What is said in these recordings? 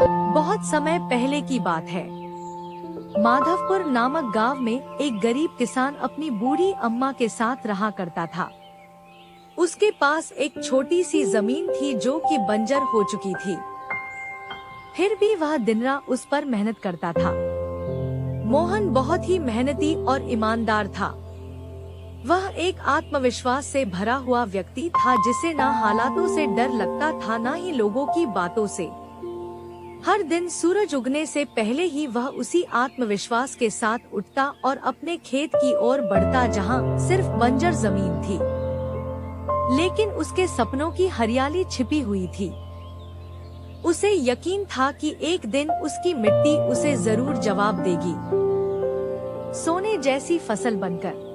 बहुत समय पहले की बात है। माधवपुर नामक गांव में एक गरीब किसान अपनी बूढ़ी अम्मा के साथ रहा करता था। उसके पास एक छोटी सी जमीन थी जो कि बंजर हो चुकी थी। फिर भी वह दिन रात उस पर मेहनत करता था। मोहन बहुत ही मेहनती और ईमानदार था। वह एक आत्मविश्वास से भरा हुआ व्यक्ति था जिसे न हालातों से डर लगता था न ही लोगों की बातों से। हर दिन सूरज उगने से पहले ही वह उसी आत्मविश्वास के साथ उठता और अपने खेत की ओर बढ़ता जहां सिर्फ बंजर जमीन थी, लेकिन उसके सपनों की हरियाली छिपी हुई थी। उसे यकीन था कि एक दिन उसकी मिट्टी उसे जरूर जवाब देगी, सोने जैसी फसल बनकर।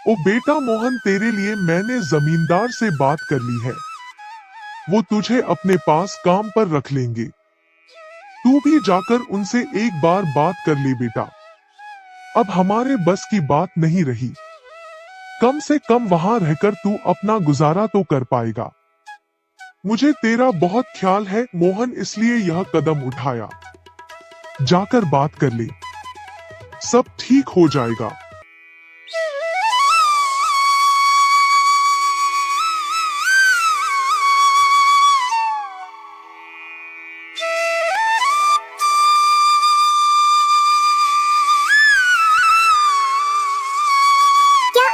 ओ बेटा मोहन, तेरे लिए मैंने जमींदार से बात कर ली है। वो तुझे अपने पास काम पर रख लेंगे। तू भी जाकर उनसे एक बार बात कर ले बेटा। अब हमारे बस की बात नहीं रही। कम से कम वहां रहकर तू अपना गुजारा तो कर पाएगा। मुझे तेरा बहुत ख्याल है मोहन, इसलिए यह कदम उठाया। जाकर बात कर ले, सब ठीक हो जाएगा।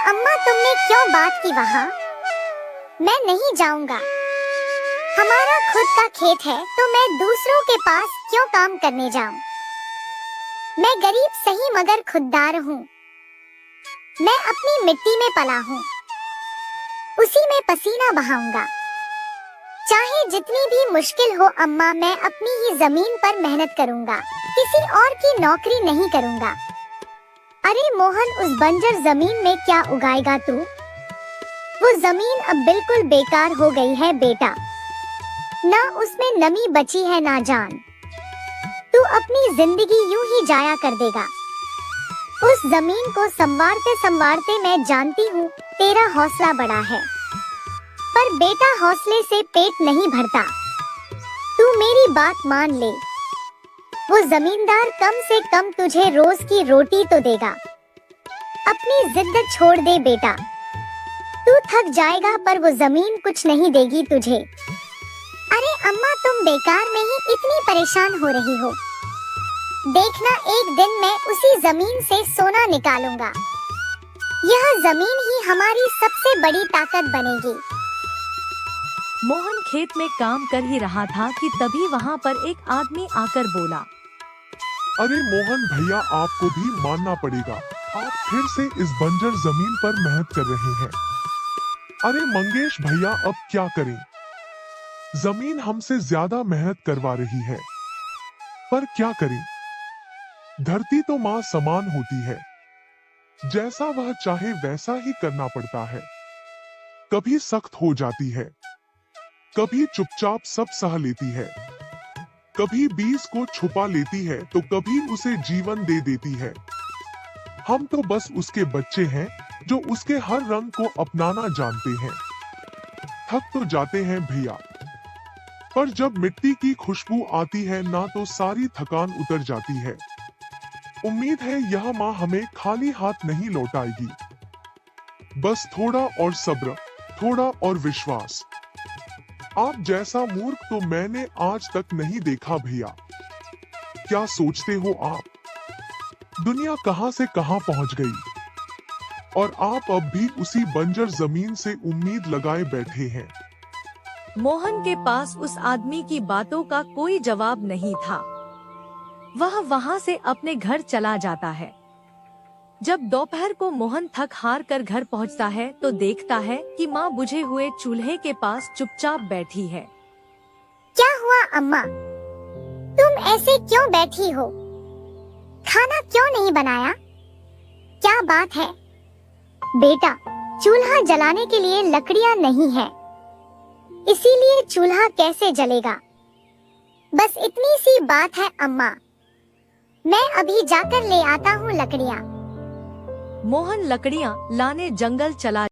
अम्मा, तुमने क्यों बात की वहाँ? मैं नहीं जाऊंगा। हमारा खुद का खेत है तो मैं दूसरों के पास क्यों काम करने जाऊं? मैं गरीब सही मगर खुददार हूँ। मैं अपनी मिट्टी में पला हूँ, उसी में पसीना बहाऊंगा। चाहे जितनी भी मुश्किल हो अम्मा, मैं अपनी ही जमीन पर मेहनत करूंगा, किसी और की नौकरी नहीं करूंगा। अरे मोहन, उस बंजर जमीन में क्या उगाएगा तू? वो जमीन अब बिल्कुल बेकार हो गई है बेटा। ना उसमें नमी बची है ना जान। तू अपनी जिंदगी यूं ही जाया कर देगा। उस जमीन को संवारते संवारते मैं जानती हूँ तेरा हौसला बड़ा है, पर बेटा हौसले से पेट नहीं भरता। तू मेरी बात मान ले। वो जमींदार कम से कम तुझे रोज की रोटी तो देगा। अपनी जिद छोड़ दे बेटा। तू थक जाएगा पर वो जमीन कुछ नहीं देगी तुझे। अरे अम्मा, तुम बेकार में ही इतनी परेशान हो रही हो। देखना, एक दिन मैं उसी जमीन से सोना निकालूंगा। यह जमीन ही हमारी सबसे बड़ी ताकत बनेगी। मोहन खेत में काम कर ही रहा था कि तभी वहाँ पर एक आदमी आकर बोला, अरे मोहन भैया, आपको भी मानना पड़ेगा, आप फिर से इस बंजर जमीन पर मेहनत कर रहे हैं। अरे मंगेश भैया, अब क्या करें? जमीन हमसे ज्यादा मेहनत करवा रही है, पर क्या करें? धरती तो माँ समान होती है, जैसा वह चाहे वैसा ही करना पड़ता है। कभी सख्त हो जाती है, कभी चुपचाप सब सह लेती है, कभी बीज को छुपा लेती है तो कभी उसे जीवन दे देती है। हम तो बस उसके बच्चे हैं जो उसके हर रंग को अपनाना जानते हैं। थक तो जाते हैं भैया, पर जब मिट्टी की खुशबू आती है ना तो सारी थकान उतर जाती है। उम्मीद है यह माँ हमें खाली हाथ नहीं लौटाएगी। बस थोड़ा और सब्र, थोड़ा और विश्वास। आप जैसा मूर्ख तो मैंने आज तक नहीं देखा भैया। क्या सोचते हो आप? दुनिया कहां से कहां पहुंच गई और आप अब भी उसी बंजर जमीन से उम्मीद लगाए बैठे हैं। मोहन के पास उस आदमी की बातों का कोई जवाब नहीं था। वह वहां से अपने घर चला जाता है। जब दोपहर को मोहन थक हार कर घर पहुंचता है तो देखता है कि माँ बुझे हुए चूल्हे के पास चुपचाप बैठी है। क्या हुआ अम्मा? तुम ऐसे क्यों बैठी हो? खाना क्यों नहीं बनाया? क्या बात है? बेटा, चूल्हा जलाने के लिए लकड़ियाँ नहीं है, इसीलिए चूल्हा कैसे जलेगा? बस इतनी सी बात है अम्मा। मैं अभी जाकर ले आता हूँ लकड़ियाँ। मोहन लकड़ियाँ लाने जंगल चला